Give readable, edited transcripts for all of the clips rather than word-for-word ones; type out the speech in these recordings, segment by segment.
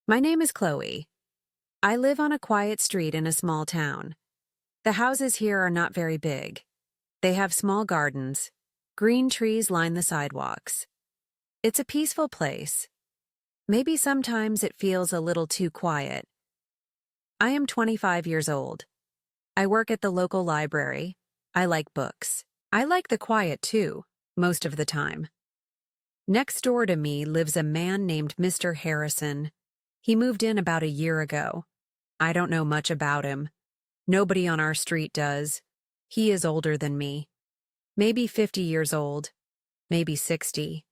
My name is Chloe. I live on a quiet street in a small town. The houses here are not very big. They have small gardens. Green trees line the sidewalks. It's a peaceful place. Maybe sometimes it feels a little too quiet. I am 25 years old. I work at the local library. I like books. I like the quiet too, most of the time. Next door to me lives a man named Mr. Harrison. He moved in about a year ago. I don't know much about him. Nobody on our street does. He is older than me. Maybe 50 years old. Maybe 60.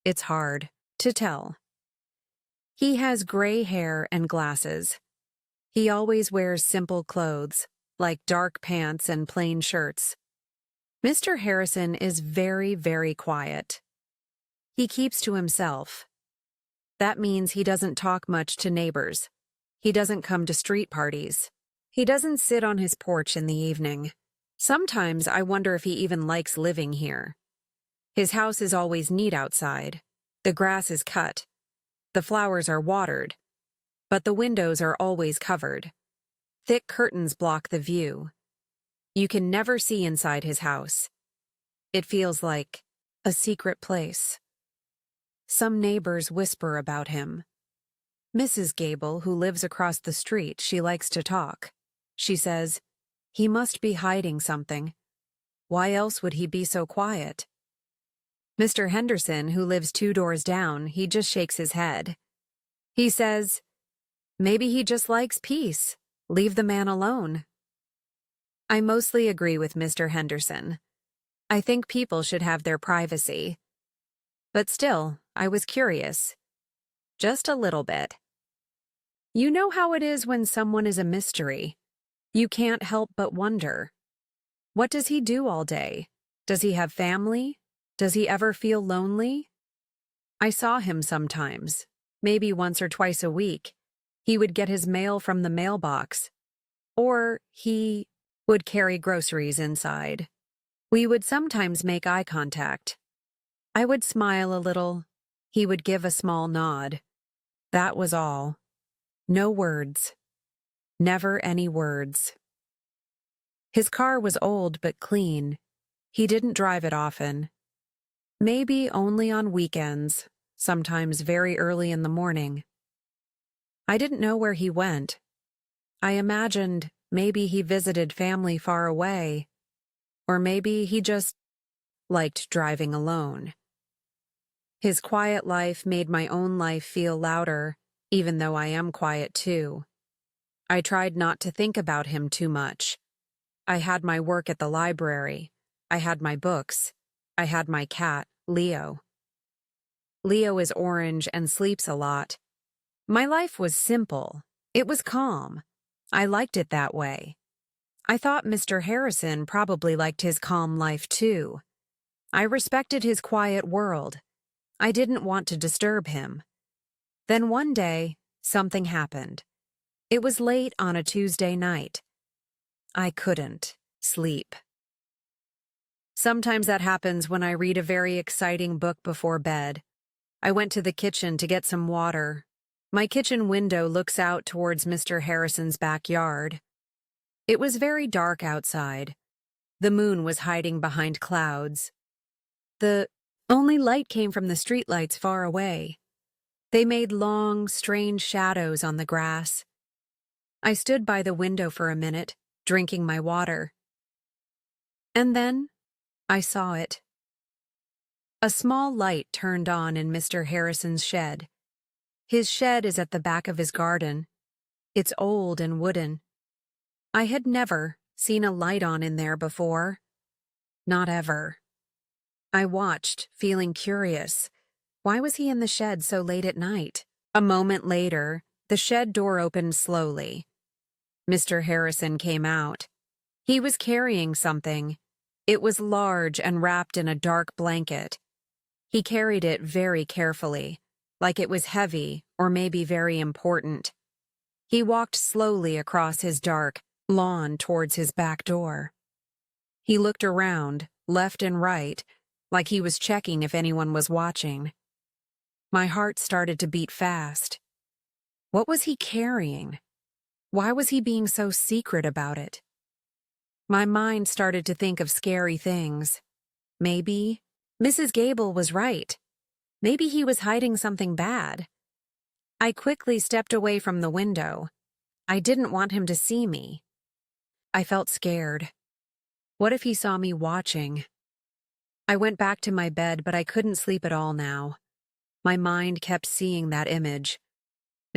It's hard to tell. He has gray hair and glasses. He always wears simple clothes, like dark pants and plain shirts. Mr. Harrison is very, very quiet. He keeps to himself. That means he doesn't talk much to neighbors. He doesn't come to street parties. He doesn't sit on his porch in the evening. Sometimes I wonder if he even likes living here. His house is always neat outside. The grass is cut. The flowers are watered. But the windows are always covered. Thick curtains block the view. You can never see inside his house. It feels like a secret place. Some neighbors whisper about him. Mrs. Gable, who lives across the street, she likes to talk. She says, "He must be hiding something. Why else would he be so quiet?" Mr. Henderson, who lives 2 doors down, he just shakes his head. He says, "Maybe he just likes peace. Leave the man alone." I mostly agree with Mr. Henderson. I think people should have their privacy. But still, I was curious. Just a little bit. You know how it is when someone is a mystery. You can't help but wonder. What does he do all day? Does he have family? Does he ever feel lonely? I saw him sometimes, maybe once or twice a week. He would get his mail from the mailbox. Or he would carry groceries inside. We would sometimes make eye contact. I would smile a little. He would give a small nod. That was all. No words. Never any words. His car was old but clean. He didn't drive it often. Maybe only on weekends, sometimes very early in the morning. I didn't know where he went. I imagined maybe he visited family far away, or maybe he just liked driving alone. His quiet life made my own life feel louder, even though I am quiet too. I tried not to think about him too much. I had my work at the library. I had my books. I had my cat, Leo. Leo is orange and sleeps a lot. My life was simple. It was calm. I liked it that way. I thought Mr. Harrison probably liked his calm life too. I respected his quiet world. I didn't want to disturb him. Then one day, something happened. It was late on a Tuesday night. I couldn't sleep. Sometimes that happens when I read a very exciting book before bed. I went to the kitchen to get some water. My kitchen window looks out towards Mr. Harrison's backyard. It was very dark outside. The moon was hiding behind clouds. The only light came from the streetlights far away. They made long, strange shadows on the grass. I stood by the window for a minute, drinking my water. And then, I saw it. A small light turned on in Mr. Harrison's shed. His shed is at the back of his garden. It's old and wooden. I had never seen a light on in there before. Not ever. I watched, feeling curious. Why was he in the shed so late at night? A moment later, the shed door opened slowly. Mr. Harrison came out. He was carrying something. It was large and wrapped in a dark blanket. He carried it very carefully, like it was heavy or maybe very important. He walked slowly across his dark lawn towards his back door. He looked around, left and right, like he was checking if anyone was watching. My heart started to beat fast. What was he carrying? Why was he being so secret about it? My mind started to think of scary things. Maybe Mrs. Gable was right. Maybe he was hiding something bad. I quickly stepped away from the window. I didn't want him to see me. I felt scared. What if he saw me watching? I went back to my bed, but I couldn't sleep at all now. My mind kept seeing that image.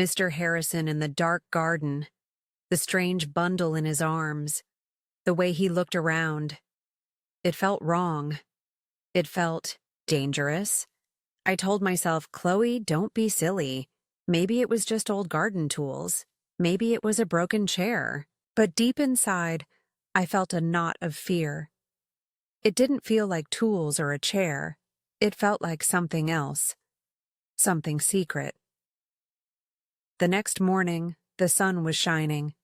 Mr. Harrison in the dark garden, the strange bundle in his arms, the way he looked around. It felt wrong. It felt dangerous. I told myself, Chloe, don't be silly. Maybe it was just old garden tools. Maybe it was a broken chair. But deep inside, I felt a knot of fear. It didn't feel like tools or a chair. It felt like something else. Something secret. The next morning, the sun was shining.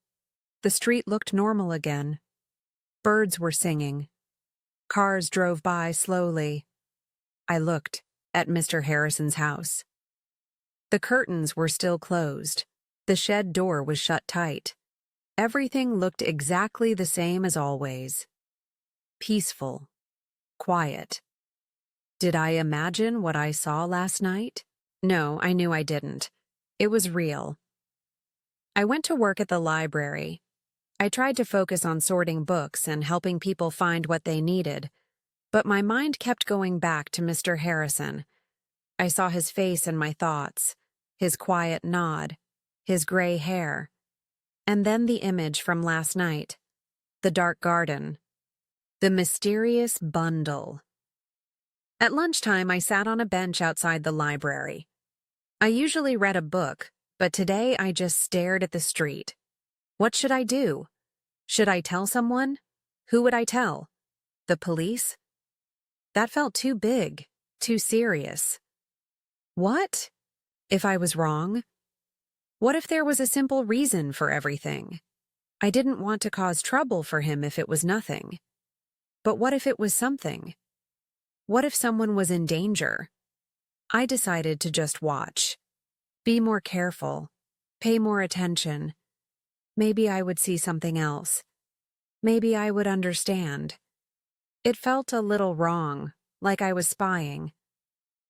The street looked normal again. Birds were singing. Cars drove by slowly. I looked at Mr. Harrison's house. The curtains were still closed. The shed door was shut tight. Everything looked exactly the same as always. Peaceful. Quiet. Did I imagine what I saw last night? No, I knew I didn't. It was real. I went to work at the library. I tried to focus on sorting books and helping people find what they needed, but my mind kept going back to Mr. Harrison. I saw his face in my thoughts, his quiet nod, his gray hair, and then the image from last night, the dark garden, the mysterious bundle. At lunchtime, I sat on a bench outside the library. I usually read a book, but today I just stared at the street. What should I do? Should I tell someone? Who would I tell? The police? That felt too big, too serious. What if I was wrong? What if there was a simple reason for everything? I didn't want to cause trouble for him if it was nothing. But what if it was something? What if someone was in danger? I decided to just watch. Be more careful. Pay more attention. Maybe I would see something else. Maybe I would understand. It felt a little wrong, like I was spying.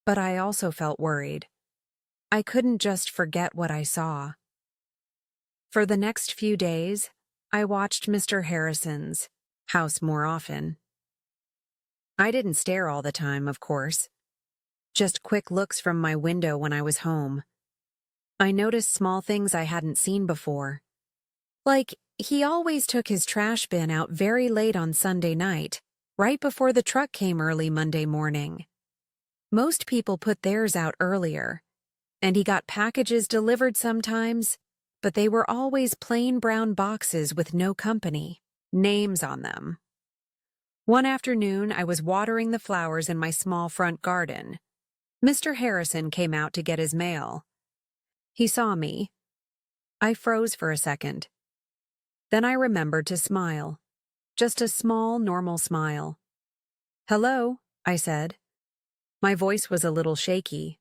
But I also felt worried. I couldn't just forget what I saw. For the next few days, I watched Mr. Harrison's house more often. I didn't stare all the time, of course. Just quick looks from my window when I was home. I noticed small things I hadn't seen before. Like, he always took his trash bin out very late on Sunday night, right before the truck came early Monday morning. Most people put theirs out earlier, and he got packages delivered sometimes, but they were always plain brown boxes with no company, names on them. One afternoon, I was watering the flowers in my small front garden. Mr. Harrison came out to get his mail. He saw me. I froze for a second. Then I remembered to smile. Just a small, normal smile. "Hello," I said. My voice was a little shaky.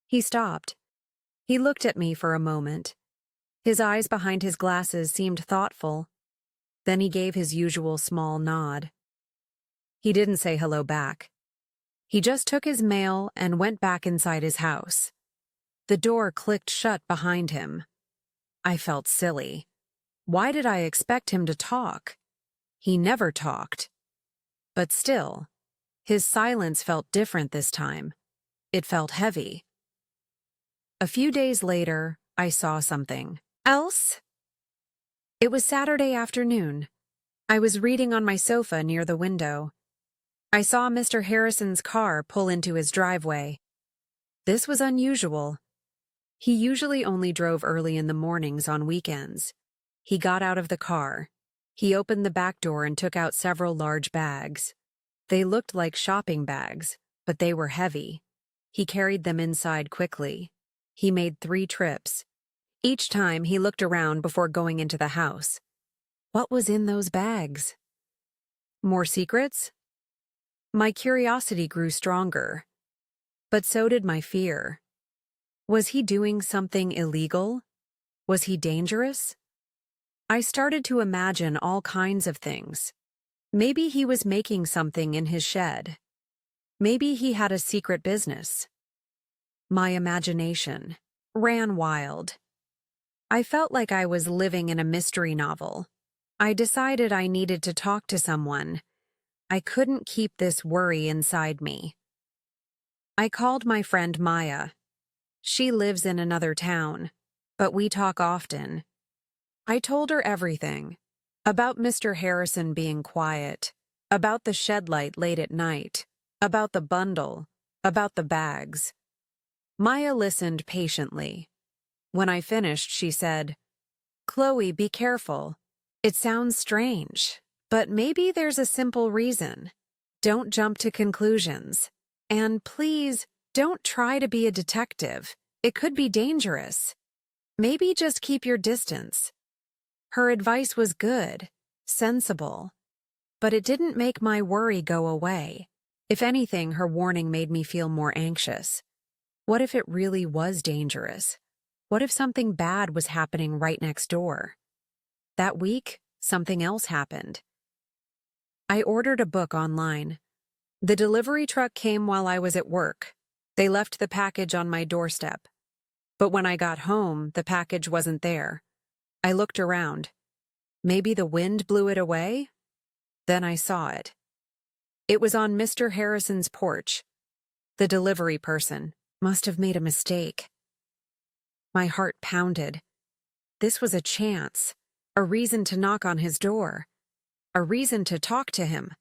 He stopped. He looked at me for a moment. His eyes behind his glasses seemed thoughtful. Then he gave his usual small nod. He didn't say hello back. He just took his mail and went back inside his house. The door clicked shut behind him. I felt silly. Why did I expect him to talk? He never talked. But still, his silence felt different this time. It felt heavy. A few days later, I saw something else. It was Saturday afternoon. I was reading on my sofa near the window. I saw Mr. Harrison's car pull into his driveway. This was unusual. He usually only drove early in the mornings on weekends. He got out of the car. He opened the back door and took out several large bags. They looked like shopping bags, but they were heavy. He carried them inside quickly. He made 3 trips. Each time he looked around before going into the house. What was in those bags? More secrets? My curiosity grew stronger, but so did my fear. Was he doing something illegal? Was he dangerous? I started to imagine all kinds of things. Maybe he was making something in his shed. Maybe he had a secret business. My imagination ran wild. I felt like I was living in a mystery novel. I decided I needed to talk to someone. I couldn't keep this worry inside me. I called my friend Maya. She lives in another town, but we talk often. I told her everything. About Mr. Harrison being quiet, about the shed light late at night, about the bundle, about the bags. Maya listened patiently. When I finished, she said, "Chloe, be careful. It sounds strange, but maybe there's a simple reason. Don't jump to conclusions. And please, don't try to be a detective. It could be dangerous. Maybe just keep your distance." Her advice was good, sensible, but it didn't make my worry go away. If anything, her warning made me feel more anxious. What if it really was dangerous? What if something bad was happening right next door? That week, something else happened. I ordered a book online. The delivery truck came while I was at work. They left the package on my doorstep. But when I got home, the package wasn't there. I looked around. Maybe the wind blew it away? Then I saw it. It was on Mr. Harrison's porch. The delivery person must have made a mistake. My heart pounded. This was a chance, a reason to knock on his door, a reason to talk to him.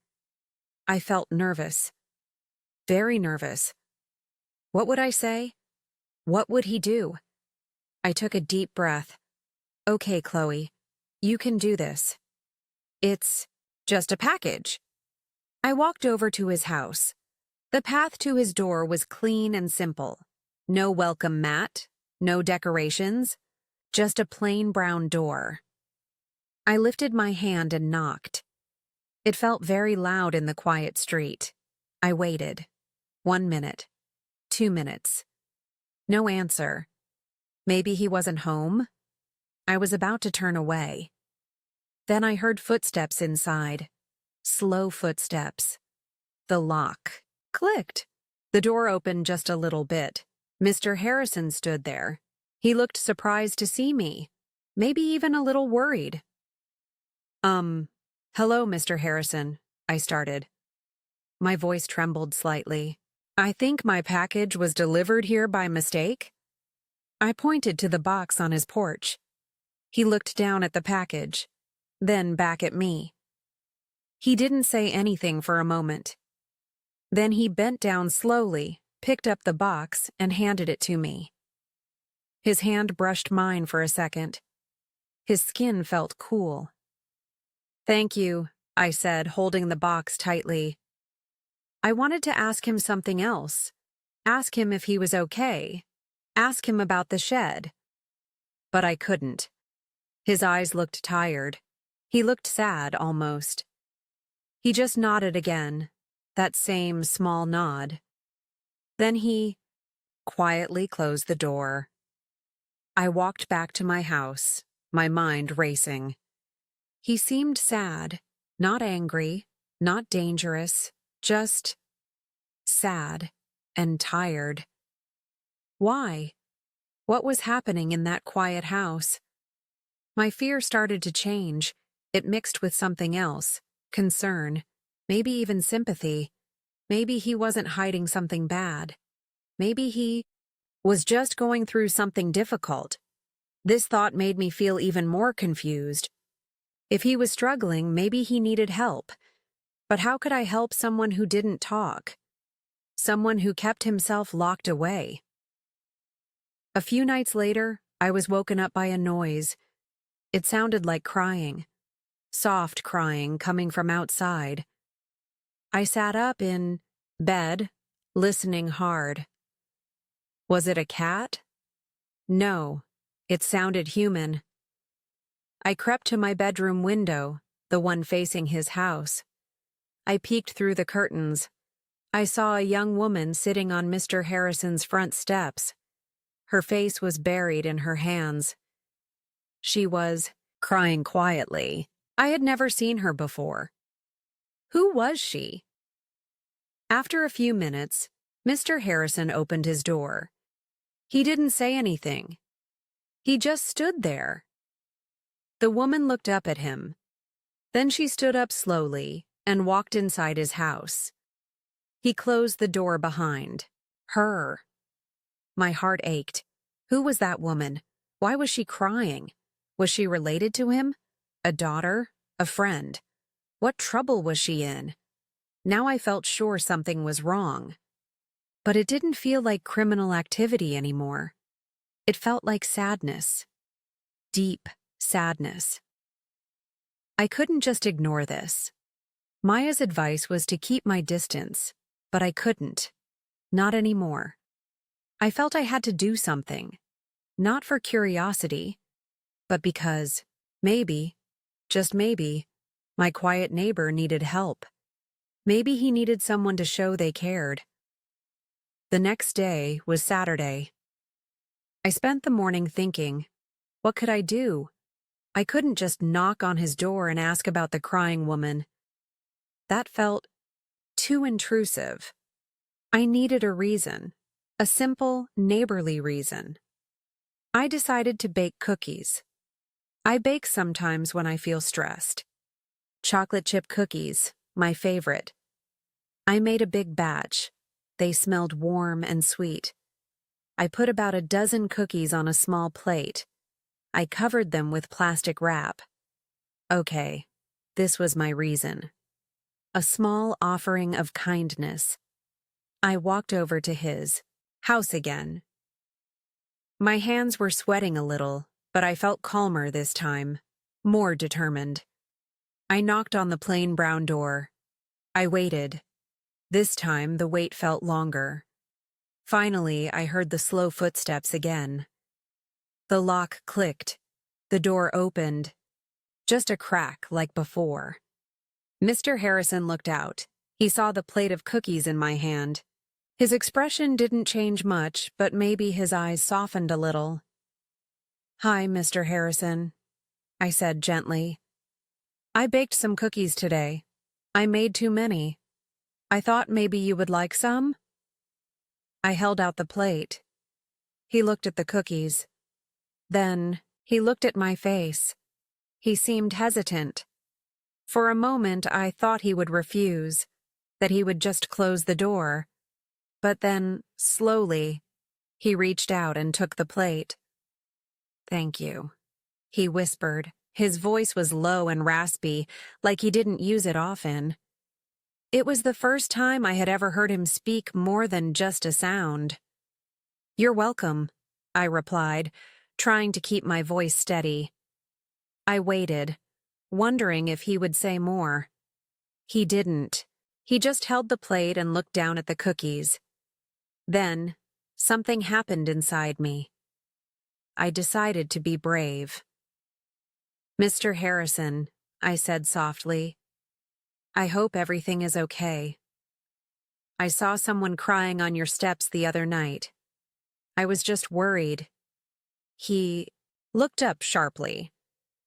I felt nervous, very nervous. What would I say? What would he do? I took a deep breath. "Okay, Chloe, you can do this. It's just a package." I walked over to his house. The path to his door was clean and simple. No welcome mat, no decorations, just a plain brown door. I lifted my hand and knocked. It felt very loud in the quiet street. I waited. 1 minute. 2 minutes. No answer. Maybe he wasn't home? I was about to turn away. Then I heard footsteps inside. Slow footsteps. The lock clicked. The door opened just a little bit. Mr. Harrison stood there. He looked surprised to see me, maybe even a little worried. Hello, Mr. Harrison," I started. My voice trembled slightly. "I think my package was delivered here by mistake." I pointed to the box on his porch. He looked down at the package, then back at me. He didn't say anything for a moment. Then he bent down slowly, picked up the box, and handed it to me. His hand brushed mine for a second. His skin felt cool. "Thank you," I said, holding the box tightly. I wanted to ask him something else. Ask him if he was okay. Ask him about the shed. But I couldn't. His eyes looked tired. He looked sad, almost. He just nodded again, that same small nod. Then he quietly closed the door. I walked back to my house, my mind racing. He seemed sad, not angry, not dangerous, just sad and tired. Why? What was happening in that quiet house? My fear started to change. It mixed with something else, concern, maybe even sympathy. Maybe he wasn't hiding something bad. Maybe he was just going through something difficult. This thought made me feel even more confused. If he was struggling, maybe he needed help. But how could I help someone who didn't talk? Someone who kept himself locked away? A few nights later, I was woken up by a noise. It sounded like crying. Soft crying coming from outside. I sat up in bed, listening hard. Was it a cat? No, it sounded human. I crept to my bedroom window, the one facing his house. I peeked through the curtains. I saw a young woman sitting on Mr. Harrison's front steps. Her face was buried in her hands. She was crying quietly. I had never seen her before. Who was she? After a few minutes, Mr. Harrison opened his door. He didn't say anything. He just stood there. The woman looked up at him. Then she stood up slowly and walked inside his house. He closed the door behind her. My heart ached. Who was that woman? Why was she crying? Was she related to him? A daughter? A friend? What trouble was she in? Now I felt sure something was wrong. But it didn't feel like criminal activity anymore. It felt like sadness. Deep sadness. I couldn't just ignore this. Maya's advice was to keep my distance, but I couldn't. Not anymore. I felt I had to do something. Not for curiosity, but because, maybe, just maybe, my quiet neighbor needed help. Maybe he needed someone to show they cared. The next day was Saturday. I spent the morning thinking, what could I do? I couldn't just knock on his door and ask about the crying woman. That felt too intrusive. I needed a reason, a simple, neighborly reason. I decided to bake cookies. I bake sometimes when I feel stressed. Chocolate chip cookies, my favorite. I made a big batch. They smelled warm and sweet. I put about a dozen cookies on a small plate. I covered them with plastic wrap. Okay, this was my reason. A small offering of kindness. I walked over to his house again. My hands were sweating a little, but I felt calmer this time, more determined. I knocked on the plain brown door. I waited. This time, the wait felt longer. Finally, I heard the slow footsteps again. The lock clicked. The door opened. Just a crack like before. Mr. Harrison looked out. He saw the plate of cookies in my hand. His expression didn't change much, but maybe his eyes softened a little. "Hi, Mr. Harrison," I said gently. "I baked some cookies today. I made too many. I thought maybe you would like some?" I held out the plate. He looked at the cookies. Then, he looked at my face. He seemed hesitant. For a moment, I thought he would refuse, that he would just close the door. But then, slowly, he reached out and took the plate. "Thank you," he whispered. His voice was low and raspy, like he didn't use it often. It was the first time I had ever heard him speak more than just a sound. "You're welcome," I replied, trying to keep my voice steady. I waited, wondering if he would say more. He didn't. He just held the plate and looked down at the cookies. Then, something happened inside me. I decided to be brave. "Mr. Harrison," I said softly, "I hope everything is okay. I saw someone crying on your steps the other night. I was just worried." He looked up sharply.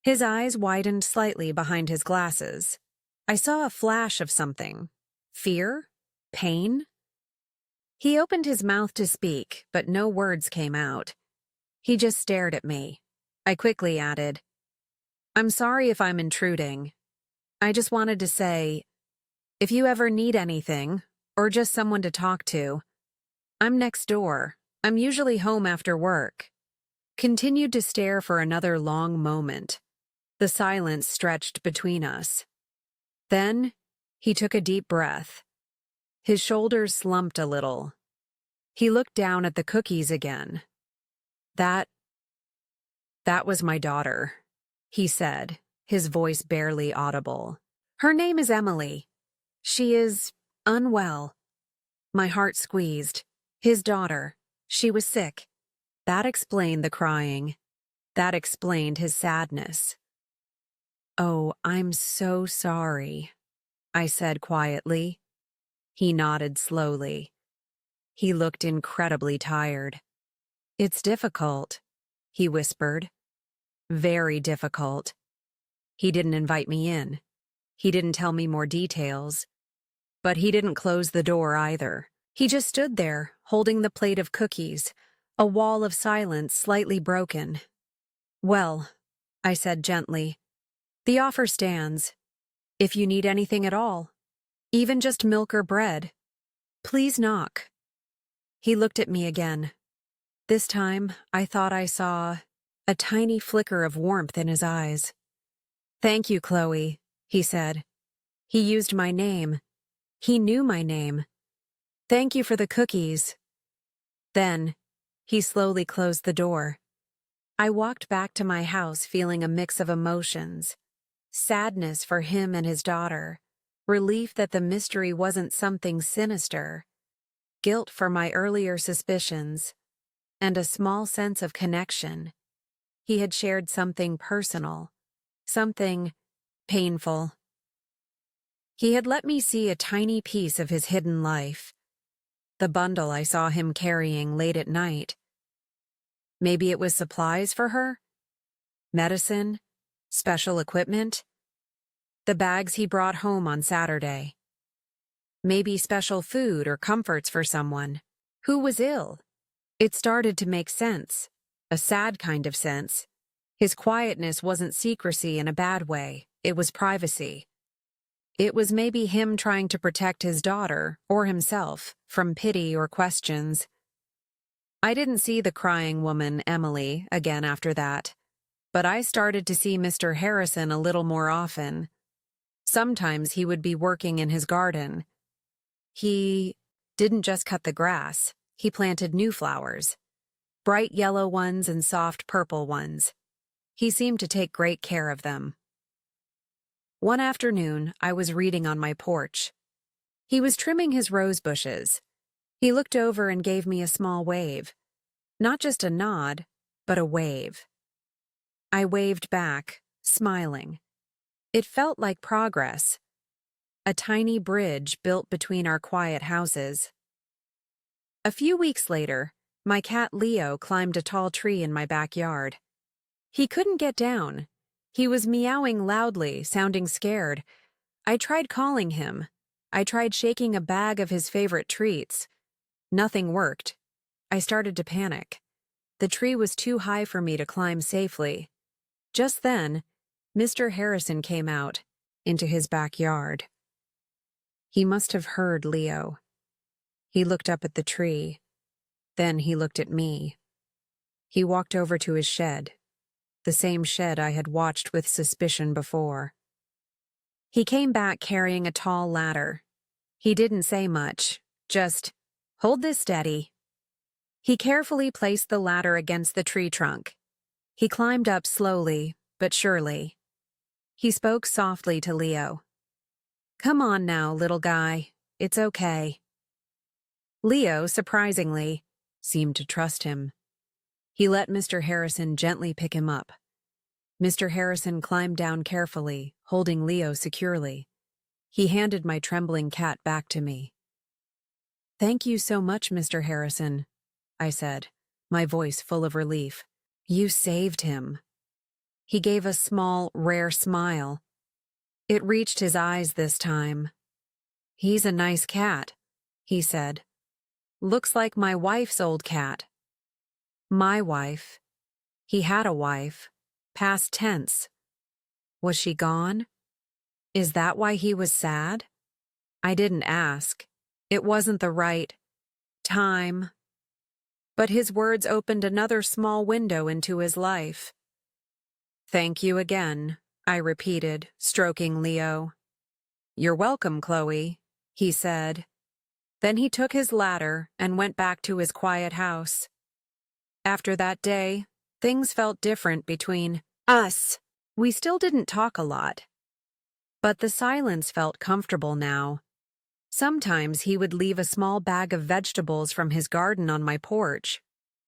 His eyes widened slightly behind his glasses. I saw a flash of something. Fear? Pain? He opened his mouth to speak, but no words came out. He just stared at me. I quickly added, "I'm sorry if I'm intruding. I just wanted to say, if you ever need anything, or just someone to talk to, I'm next door. I'm usually home after work." Continued to stare for another long moment. The silence stretched between us. Then, he took a deep breath. His shoulders slumped a little. He looked down at the cookies again. That was my daughter," he said, his voice barely audible. "Her name is Emily. She is unwell." My heart squeezed. His daughter. She was sick. That explained the crying. That explained his sadness. "Oh, I'm so sorry," I said quietly. He nodded slowly. He looked incredibly tired. It's difficult, he whispered. Very difficult. He didn't invite me in. He didn't tell me more details. But he didn't close the door either. He just stood there, holding the plate of cookies, a wall of silence slightly broken. Well, I said gently, the offer stands. If you need anything at all, even just milk or bread, please knock. He looked at me again. This time, I thought I saw a tiny flicker of warmth in his eyes. Thank you, Chloe, he said. He used my name. He knew my name. Thank you for the cookies. Then, he slowly closed the door. I walked back to my house feeling a mix of emotions. Sadness for him and his daughter. Relief that the mystery wasn't something sinister. Guilt for my earlier suspicions. And a small sense of connection. He had shared something personal. Something painful. He had let me see a tiny piece of his hidden life. The bundle I saw him carrying late at night. Maybe it was supplies for her? Medicine? Special equipment? The bags he brought home on Saturday. Maybe special food or comforts for someone. Who was ill? It started to make sense. A sad kind of sense. His quietness wasn't secrecy in a bad way. It was privacy. It was maybe him trying to protect his daughter, or himself, from pity or questions. I didn't see the crying woman, Emily, again after that. But I started to see Mr. Harrison a little more often. Sometimes he would be working in his garden. He didn't just cut the grass. He planted new flowers. Bright yellow ones and soft purple ones. He seemed to take great care of them. One afternoon, I was reading on my porch. He was trimming his rose bushes. He looked over and gave me a small wave. Not just a nod, but a wave. I waved back, smiling. It felt like progress. A tiny bridge built between our quiet houses. A few weeks later, my cat Leo climbed a tall tree in my backyard. He couldn't get down. He was meowing loudly, sounding scared. I tried calling him. I tried shaking a bag of his favorite treats. Nothing worked. I started to panic. The tree was too high for me to climb safely. Just then, Mr. Harrison came out, into his backyard. He must have heard Leo. He looked up at the tree. Then he looked at me. He walked over to his shed, the same shed I had watched with suspicion before. He came back carrying a tall ladder. He didn't say much, just, "Hold this steady." He carefully placed the ladder against the tree trunk. He climbed up slowly, but surely. He spoke softly to Leo. "Come on now, little guy. It's okay." Leo, surprisingly, seemed to trust him. He let Mr. Harrison gently pick him up. Mr. Harrison climbed down carefully, holding Leo securely. He handed my trembling cat back to me. "Thank you so much, Mr. Harrison," I said, my voice full of relief. "You saved him." He gave a small, rare smile. It reached his eyes this time. "He's a nice cat," he said. "Looks like my wife's old cat." My wife. He had a wife. Past tense. Was she gone? Is that why he was sad? I didn't ask. It wasn't the right time. But his words opened another small window into his life. "Thank you again," I repeated, stroking Leo. "You're welcome, Chloe," he said. Then he took his ladder and went back to his quiet house. After that day, things felt different between us. We still didn't talk a lot. But the silence felt comfortable now. Sometimes he would leave a small bag of vegetables from his garden on my porch,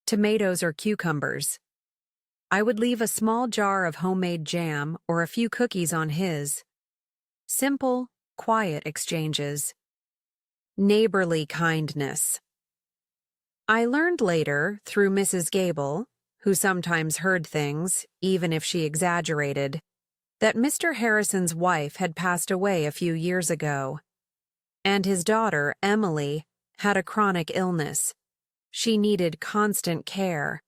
tomatoes or cucumbers. I would leave a small jar of homemade jam or a few cookies on his. Simple, quiet exchanges. Neighborly kindness. I learned later, through Mrs. Gable, who sometimes heard things, even if she exaggerated, that Mr. Harrison's wife had passed away a few years ago, and his daughter, Emily, had a chronic illness. She needed constant care.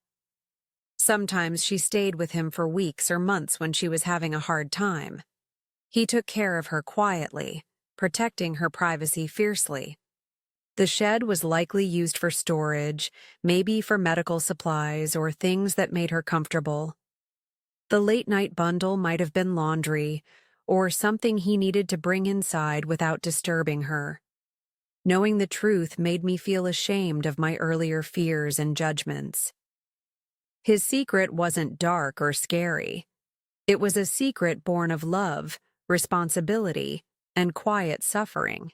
Sometimes she stayed with him for weeks or months when she was having a hard time. He took care of her quietly, protecting her privacy fiercely. The shed was likely used for storage, maybe for medical supplies or things that made her comfortable. The late-night bundle might have been laundry, or something he needed to bring inside without disturbing her. Knowing the truth made me feel ashamed of my earlier fears and judgments. His secret wasn't dark or scary. It was a secret born of love, responsibility, and quiet suffering.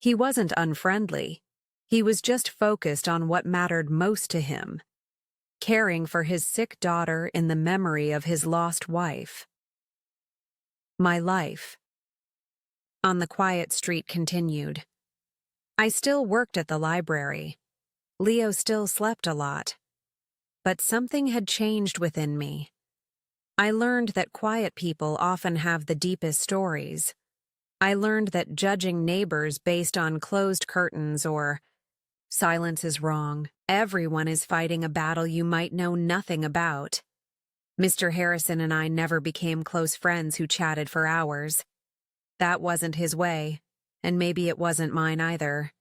He wasn't unfriendly. He was just focused on what mattered most to him, caring for his sick daughter in the memory of his lost wife. My life on the quiet street continued. I still worked at the library. Leo still slept a lot. But something had changed within me. I learned that quiet people often have the deepest stories. I learned that judging neighbors based on closed curtains or silence is wrong. Everyone is fighting a battle you might know nothing about. Mr. Harrison and I never became close friends who chatted for hours. That wasn't his way, and maybe it wasn't mine either.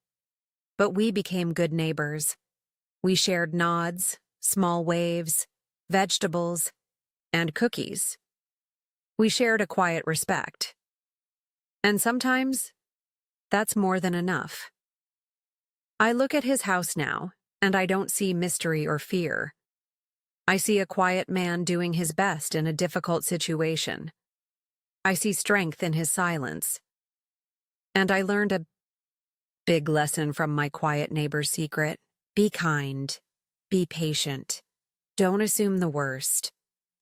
But we became good neighbors. We shared nods, small waves, vegetables, and cookies. We shared a quiet respect. And sometimes, that's more than enough. I look at his house now, and I don't see mystery or fear. I see a quiet man doing his best in a difficult situation. I see strength in his silence. And I learned a big lesson from my quiet neighbor's secret. Be kind. Be patient. Don't assume the worst.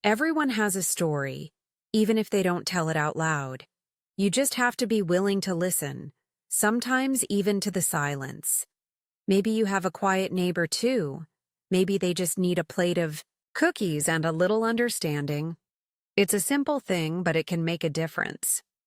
Everyone has a story, even if they don't tell it out loud. You just have to be willing to listen, sometimes even to the silence. Maybe you have a quiet neighbor too. Maybe they just need a plate of cookies and a little understanding. It's a simple thing, but it can make a difference.